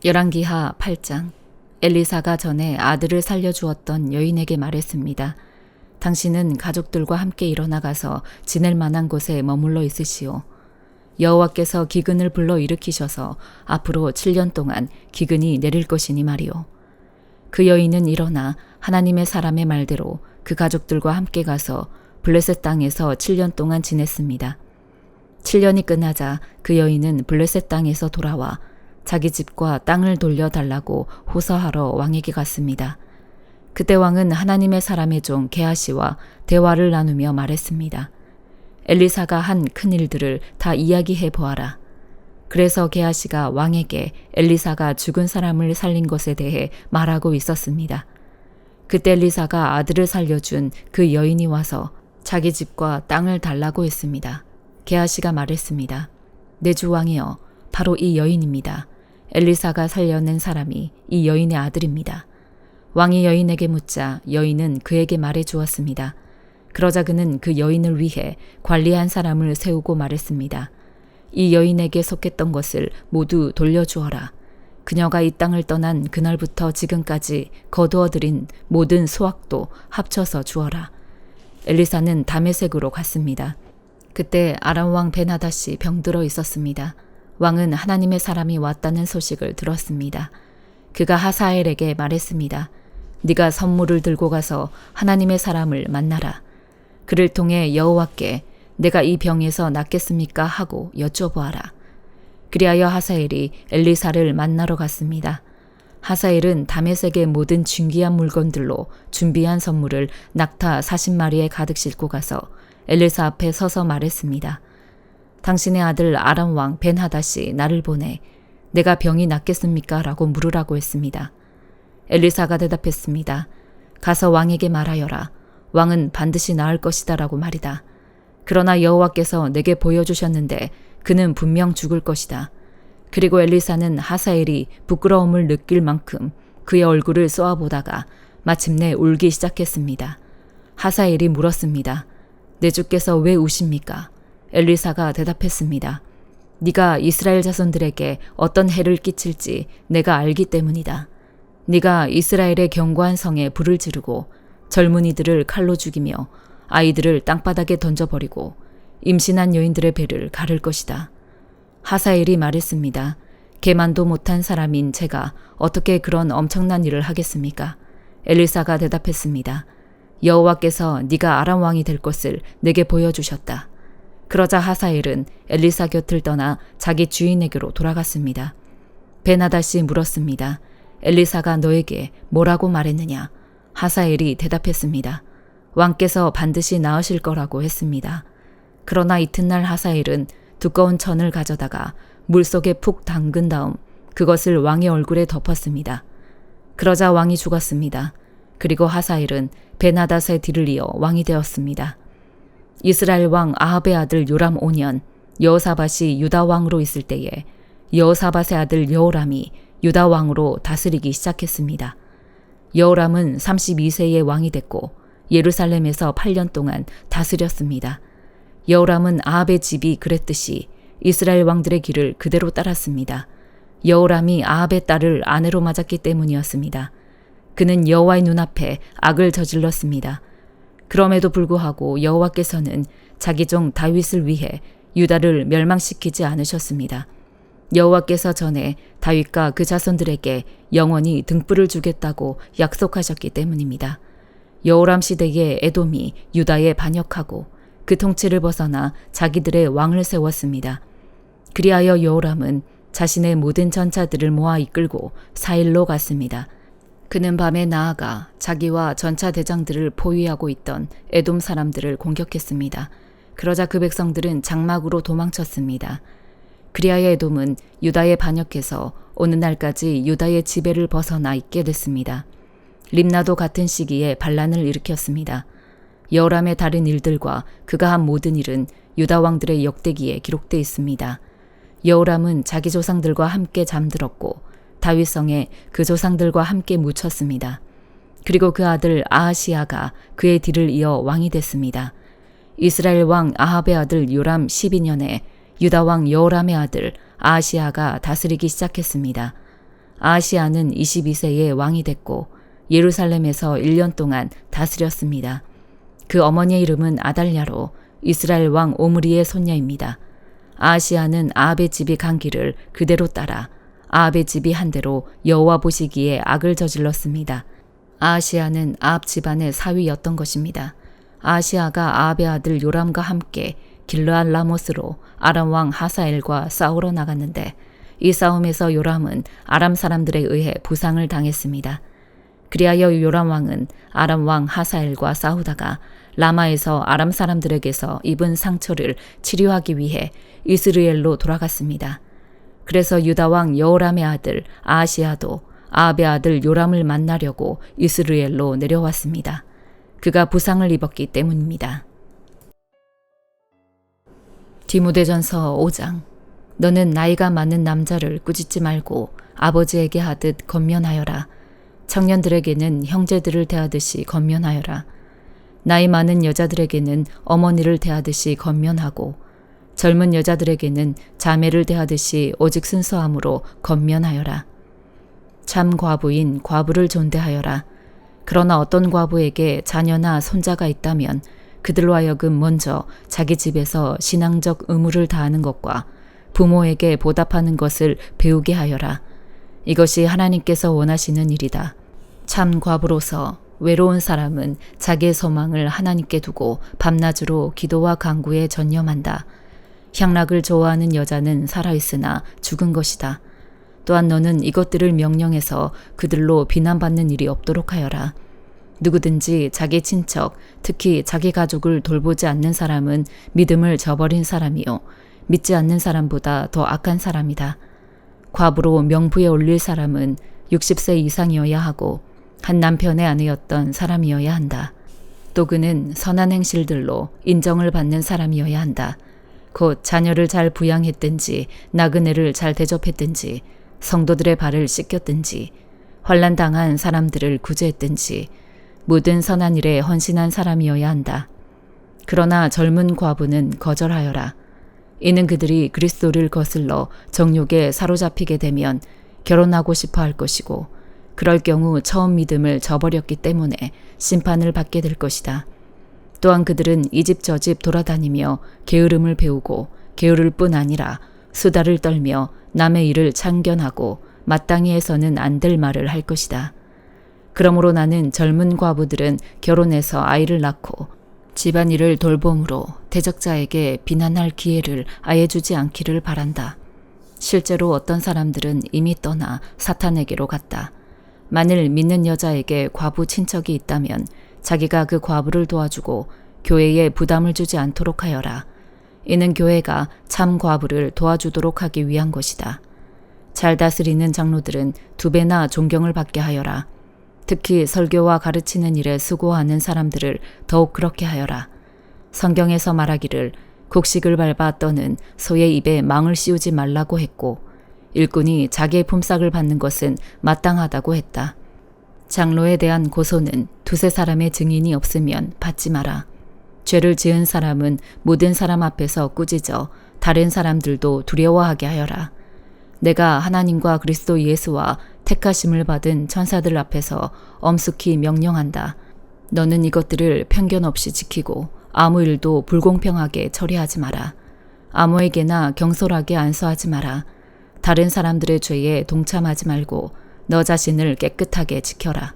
열왕기하 8장. 엘리사가 전에 아들을 살려주었던 여인에게 말했습니다. 당신은 가족들과 함께 일어나가서 지낼 만한 곳에 머물러 있으시오. 여호와께서 기근을 불러 일으키셔서 앞으로 7년 동안 기근이 내릴 것이니 말이오. 그 여인은 일어나 하나님의 사람의 말대로 그 가족들과 함께 가서 블레셋 땅에서 7년 동안 지냈습니다. 7년이 끝나자 그 여인은 블레셋 땅에서 돌아와 자기 집과 땅을 돌려달라고 호소하러 왕에게 갔습니다. 그때 왕은 하나님의 사람의 종 게하시와 대화를 나누며 말했습니다. 엘리사가 한 큰일들을 다 이야기해 보아라. 그래서 게하시가 왕에게 엘리사가 죽은 사람을 살린 것에 대해 말하고 있었습니다. 그때 엘리사가 아들을 살려준 그 여인이 와서 자기 집과 땅을 달라고 했습니다. 게하시가 말했습니다. 내 주 왕이여, 바로 이 여인입니다. 엘리사가 살려낸 사람이 이 여인의 아들입니다. 왕이 여인에게 묻자 여인은 그에게 말해 주었습니다. 그러자 그는 그 여인을 위해 관리한 사람을 세우고 말했습니다. 이 여인에게 속했던 것을 모두 돌려주어라. 그녀가 이 땅을 떠난 그날부터 지금까지 거두어들인 모든 수확도 합쳐서 주어라. 엘리사는 다메섹으로 갔습니다. 그때 아람 왕 벤하닷이 병들어 있었습니다. 왕은 하나님의 사람이 왔다는 소식을 들었습니다. 그가 하사엘에게 말했습니다. 네가 선물을 들고 가서 하나님의 사람을 만나라. 그를 통해 여호와께 내가 이 병에서 낫겠습니까? 하고 여쭤보아라. 그리하여 하사엘이 엘리사를 만나러 갔습니다. 하사엘은 다메섹의 모든 중귀한 물건들로 준비한 선물을 낙타 40마리에 가득 싣고 가서 엘리사 앞에 서서 말했습니다. 당신의 아들 아람 왕 벤하닷이 나를 보내 내가 병이 낫겠습니까? 라고 물으라고 했습니다. 엘리사가 대답했습니다. 가서 왕에게 말하여라. 왕은 반드시 나을 것이다 라고 말이다. 그러나 여호와께서 내게 보여주셨는데 그는 분명 죽을 것이다. 그리고 엘리사는 하사엘이 부끄러움을 느낄 만큼 그의 얼굴을 쏘아보다가 마침내 울기 시작했습니다. 하사엘이 물었습니다. 내 주께서 왜 우십니까? 엘리사가 대답했습니다. 네가 이스라엘 자손들에게 어떤 해를 끼칠지 내가 알기 때문이다. 네가 이스라엘의 견고한 성에 불을 지르고 젊은이들을 칼로 죽이며 아이들을 땅바닥에 던져버리고 임신한 여인들의 배를 가를 것이다. 하사엘이 말했습니다. 계만도 못한 사람인 제가 어떻게 그런 엄청난 일을 하겠습니까? 엘리사가 대답했습니다. 여호와께서 네가 아람 왕이 될 것을 내게 보여주셨다. 그러자 하사엘은 엘리사 곁을 떠나 자기 주인에게로 돌아갔습니다. 벤하닷이 물었습니다. 엘리사가 너에게 뭐라고 말했느냐? 하사엘이 대답했습니다. 왕께서 반드시 나으실 거라고 했습니다. 그러나 이튿날 하사엘은 두꺼운 천을 가져다가 물속에 푹 담근 다음 그것을 왕의 얼굴에 덮었습니다. 그러자 왕이 죽었습니다. 그리고 하사엘은 벤하닷의 뒤를 이어 왕이 되었습니다. 이스라엘 왕 아합의 아들 요람 5년 여호사밧이 유다 왕으로 있을 때에 여호사밧의 아들 여호람이 유다 왕으로 다스리기 시작했습니다. 여호람은 32세의 왕이 됐고 예루살렘에서 8년 동안 다스렸습니다. 여호람은 아합의 집이 그랬듯이 이스라엘 왕들의 길을 그대로 따랐습니다. 여호람이 아합의 딸을 아내로 맞았기 때문이었습니다. 그는 여호와의 눈앞에 악을 저질렀습니다. 그럼에도 불구하고 여호와께서는 자기 종 다윗을 위해 유다를 멸망시키지 않으셨습니다. 여호와께서 전에 다윗과 그 자손들에게 영원히 등불을 주겠다고 약속하셨기 때문입니다. 여호람 시대에 에돔이 유다에 반역하고 그 통치를 벗어나 자기들의 왕을 세웠습니다. 그리하여 여호람은 자신의 모든 전차들을 모아 이끌고 사일로 갔습니다. 그는 밤에 나아가 자기와 전차 대장들을 포위하고 있던 에돔 사람들을 공격했습니다. 그러자 그 백성들은 장막으로 도망쳤습니다. 그리하여 에돔은 유다에 반역해서 오는 날까지 유다의 지배를 벗어나 있게 됐습니다. 림나도 같은 시기에 반란을 일으켰습니다. 여호람의 다른 일들과 그가 한 모든 일은 유다 왕들의 역대기에 기록되어 있습니다. 여호람은 자기 조상들과 함께 잠들었고 다윗성에 그 조상들과 함께 묻혔습니다. 그리고 그 아들 아하시야가 그의 뒤를 이어 왕이 됐습니다. 이스라엘 왕 아합의 아들 요람 12년에 유다 왕 여호람의 아들 아하시야가 다스리기 시작했습니다. 아하시아는 22세에 왕이 됐고 예루살렘에서 1년 동안 다스렸습니다. 그 어머니의 이름은 아달랴로 이스라엘 왕 오므리의 손녀입니다. 아하시아는 아합의 집이 간 길을 그대로 따라 아합의 집이 한 대로 여호와 보시기에 악을 저질렀습니다. 아하시아는 아합 집안의 사위였던 것입니다. 아하시아가 아합의 아들 요람과 함께 길르앗 라못으로 아람 왕 하사엘과 싸우러 나갔는데 이 싸움에서 요람은 아람 사람들에 의해 부상을 당했습니다. 그리하여 요람 왕은 아람 왕 하사엘과 싸우다가 라마에서 아람 사람들에게서 입은 상처를 치료하기 위해 이스라엘로 돌아갔습니다. 그래서 유다 왕 여호람의 아들 아하시아도 아합의 아들 요람을 만나려고 이스라엘로 내려왔습니다. 그가 부상을 입었기 때문입니다. 디모데전서 5장. 너는 나이가 많은 남자를 꾸짖지 말고 아버지에게 하듯 권면하여라. 청년들에게는 형제들을 대하듯이 권면하여라. 나이 많은 여자들에게는 어머니를 대하듯이 권면하고 젊은 여자들에게는 자매를 대하듯이 오직 순수함으로 권면하여라. 참 과부인 과부를 존대하여라. 그러나 어떤 과부에게 자녀나 손자가 있다면 그들로 하여금 먼저 자기 집에서 신앙적 의무를 다하는 것과 부모에게 보답하는 것을 배우게 하여라. 이것이 하나님께서 원하시는 일이다. 참 과부로서 외로운 사람은 자기의 소망을 하나님께 두고 밤낮으로 기도와 간구에 전념한다. 향락을 좋아하는 여자는 살아있으나 죽은 것이다. 또한 너는 이것들을 명령해서 그들로 비난받는 일이 없도록 하여라. 누구든지 자기 친척, 특히 자기 가족을 돌보지 않는 사람은 믿음을 저버린 사람이요 믿지 않는 사람보다 더 악한 사람이다. 과부로 명부에 올릴 사람은 60세 이상이어야 하고 한 남편의 아내였던 사람이어야 한다. 또 그는 선한 행실들로 인정을 받는 사람이어야 한다. 곧 자녀를 잘 부양했든지 나그네를 잘 대접했든지 성도들의 발을 씻겼든지 환난 당한 사람들을 구제했든지 모든 선한 일에 헌신한 사람이어야 한다. 그러나 젊은 과부는 거절하여라. 이는 그들이 그리스도를 거슬러 정욕에 사로잡히게 되면 결혼하고 싶어 할 것이고 그럴 경우 처음 믿음을 저버렸기 때문에 심판을 받게 될 것이다. 또한 그들은 이 집 저 집 돌아다니며 게으름을 배우고 게으를 뿐 아니라 수다를 떨며 남의 일을 참견하고 마땅히 해서는 안 될 말을 할 것이다. 그러므로 나는 젊은 과부들은 결혼해서 아이를 낳고 집안일을 돌봄으로 대적자에게 비난할 기회를 아예 주지 않기를 바란다. 실제로 어떤 사람들은 이미 떠나 사탄에게로 갔다. 만일 믿는 여자에게 과부 친척이 있다면 자기가 그 과부를 도와주고 교회에 부담을 주지 않도록 하여라. 이는 교회가 참 과부를 도와주도록 하기 위한 것이다. 잘 다스리는 장로들은 2배나 존경을 받게 하여라. 특히 설교와 가르치는 일에 수고하는 사람들을 더욱 그렇게 하여라. 성경에서 말하기를 곡식을 밟아 떠는 소의 입에 망을 씌우지 말라고 했고 일꾼이 자기의 품삯을 받는 것은 마땅하다고 했다. 장로에 대한 고소는 2-3 사람의 증인이 없으면 받지 마라. 죄를 지은 사람은 모든 사람 앞에서 꾸짖어 다른 사람들도 두려워하게 하여라. 내가 하나님과 그리스도 예수와 택하심을 받은 천사들 앞에서 엄숙히 명령한다. 너는 이것들을 편견 없이 지키고 아무 일도 불공평하게 처리하지 마라. 아무에게나 경솔하게 안수하지 마라. 다른 사람들의 죄에 동참하지 말고 너 자신을 깨끗하게 지켜라.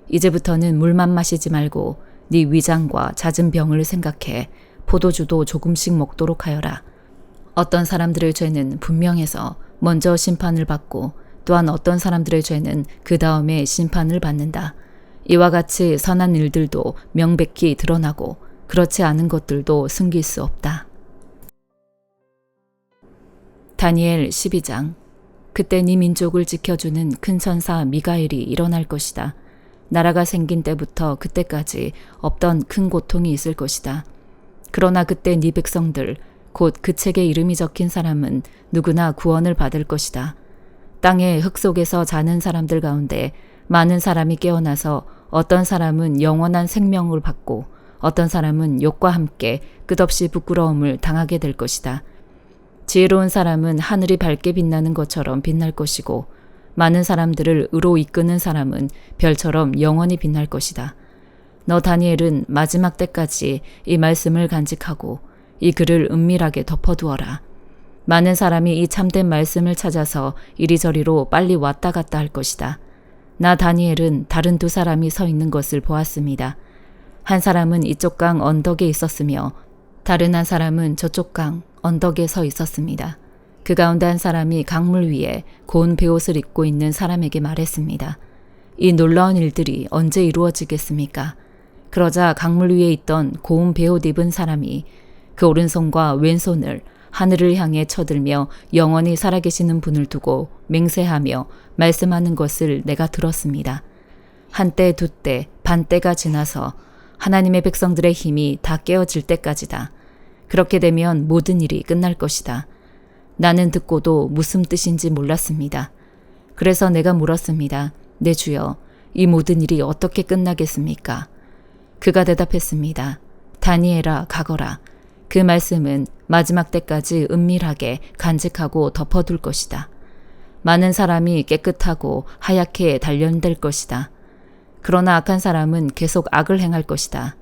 이제부터는 물만 마시지 말고 네 위장과 잦은 병을 생각해 포도주도 조금씩 먹도록 하여라. 어떤 사람들의 죄는 분명해서 먼저 심판을 받고 또한 어떤 사람들의 죄는 그 다음에 심판을 받는다. 이와 같이 선한 일들도 명백히 드러나고 그렇지 않은 것들도 숨길 수 없다. 다니엘 12장. 그때 네 민족을 지켜주는 큰 천사 미가엘이 일어날 것이다. 나라가 생긴 때부터 그때까지 없던 큰 고통이 있을 것이다. 그러나 그때 네 백성들 곧 그 책에 이름이 적힌 사람은 누구나 구원을 받을 것이다. 땅의 흙 속에서 자는 사람들 가운데 많은 사람이 깨어나서 어떤 사람은 영원한 생명을 받고 어떤 사람은 욕과 함께 끝없이 부끄러움을 당하게 될 것이다. 지혜로운 사람은 하늘이 밝게 빛나는 것처럼 빛날 것이고 많은 사람들을 의로 이끄는 사람은 별처럼 영원히 빛날 것이다. 너 다니엘은 마지막 때까지 이 말씀을 간직하고 이 글을 은밀하게 덮어두어라. 많은 사람이 이 참된 말씀을 찾아서 이리저리로 빨리 왔다 갔다 할 것이다. 나 다니엘은 다른 두 사람이 서 있는 것을 보았습니다. 한 사람은 이쪽 강 언덕에 있었으며 다른 한 사람은 저쪽 강 언덕에 서 있었습니다. 그 가운데 한 사람이 강물 위에 고운 베옷을 입고 있는 사람에게 말했습니다. 이 놀라운 일들이 언제 이루어지겠습니까? 그러자 강물 위에 있던 고운 베옷 입은 사람이 그 오른손과 왼손을 하늘을 향해 쳐들며 영원히 살아계시는 분을 두고 맹세하며 말씀하는 것을 내가 들었습니다. 한때, 두때, 반때가 지나서 하나님의 백성들의 힘이 다 깨어질 때까지다. 그렇게 되면 모든 일이 끝날 것이다. 나는 듣고도 무슨 뜻인지 몰랐습니다. 그래서 내가 물었습니다. 내 주여, 이 모든 일이 어떻게 끝나겠습니까? 그가 대답했습니다. 다니엘아, 가거라. 그 말씀은 마지막 때까지 은밀하게 간직하고 덮어둘 것이다. 많은 사람이 깨끗하고 하얗게 단련될 것이다. 그러나 악한 사람은 계속 악을 행할 것이다.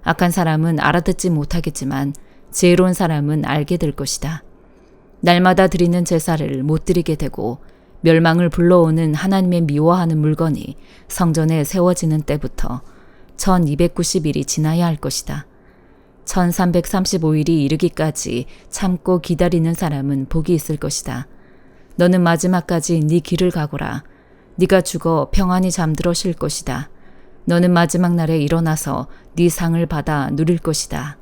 악한 사람은 알아듣지 못하겠지만 지혜로운 사람은 알게 될 것이다. 날마다 드리는 제사를 못 드리게 되고 멸망을 불러오는 하나님의 미워하는 물건이 성전에 세워지는 때부터 1290일이 지나야 할 것이다. 1335일이 이르기까지 참고 기다리는 사람은 복이 있을 것이다. 너는 마지막까지 네 길을 가거라. 네가 죽어 평안히 잠들어 쉴 것이다. 너는 마지막 날에 일어나서 네 상을 받아 누릴 것이다.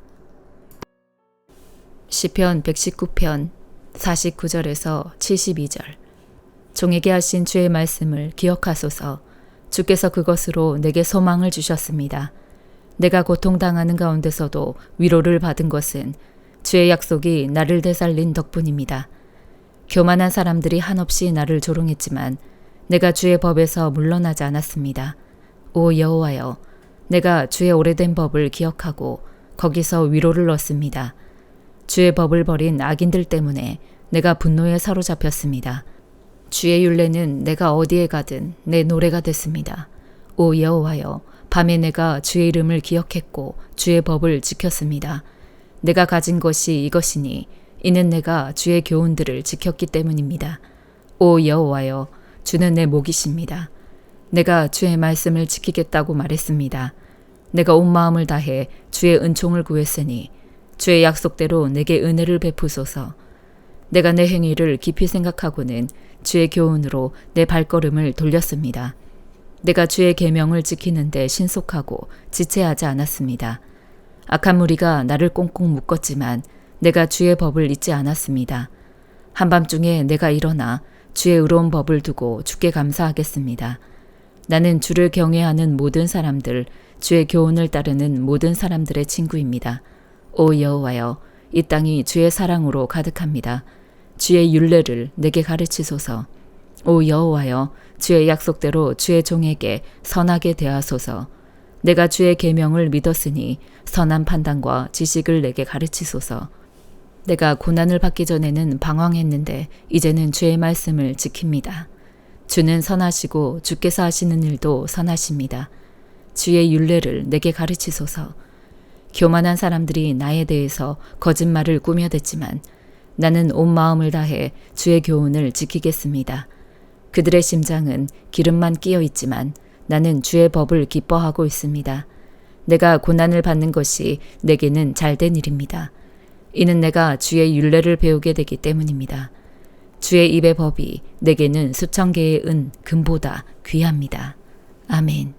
시편 119편 49절에서 72절. 종에게 하신 주의 말씀을 기억하소서. 주께서 그것으로 내게 소망을 주셨습니다. 내가 고통당하는 가운데서도 위로를 받은 것은 주의 약속이 나를 되살린 덕분입니다. 교만한 사람들이 한없이 나를 조롱했지만 내가 주의 법에서 물러나지 않았습니다. 오 여호와여, 내가 주의 오래된 법을 기억하고 거기서 위로를 얻습니다. 주의 법을 버린 악인들 때문에 내가 분노에 사로잡혔습니다. 주의 율례는 내가 어디에 가든 내 노래가 됐습니다. 오 여호와여, 밤에 내가 주의 이름을 기억했고 주의 법을 지켰습니다. 내가 가진 것이 이것이니 이는 내가 주의 교훈들을 지켰기 때문입니다. 오 여호와여, 주는 내 목이십니다. 내가 주의 말씀을 지키겠다고 말했습니다. 내가 온 마음을 다해 주의 은총을 구했으니 주의 약속대로 내게 은혜를 베푸소서. 내가 내 행위를 깊이 생각하고는 주의 교훈으로 내 발걸음을 돌렸습니다. 내가 주의 계명을 지키는데 신속하고 지체하지 않았습니다. 악한 무리가 나를 꽁꽁 묶었지만 내가 주의 법을 잊지 않았습니다. 한밤중에 내가 일어나 주의 의로운 법을 두고 주께 감사하겠습니다. 나는 주를 경외하는 모든 사람들, 주의 교훈을 따르는 모든 사람들의 친구입니다. 오 여호와여, 이 땅이 주의 사랑으로 가득합니다. 주의 율례를 내게 가르치소서. 오 여호와여, 주의 약속대로 주의 종에게 선하게 대하소서. 내가 주의 계명을 믿었으니 선한 판단과 지식을 내게 가르치소서. 내가 고난을 받기 전에는 방황했는데 이제는 주의 말씀을 지킵니다. 주는 선하시고 주께서 하시는 일도 선하십니다. 주의 율례를 내게 가르치소서. 교만한 사람들이 나에 대해서 거짓말을 꾸며댔지만 나는 온 마음을 다해 주의 교훈을 지키겠습니다. 그들의 심장은 기름만 끼어 있지만 나는 주의 법을 기뻐하고 있습니다. 내가 고난을 받는 것이 내게는 잘된 일입니다. 이는 내가 주의 율례를 배우게 되기 때문입니다. 주의 입의 법이 내게는 수천 개의 은, 금보다 귀합니다. 아멘.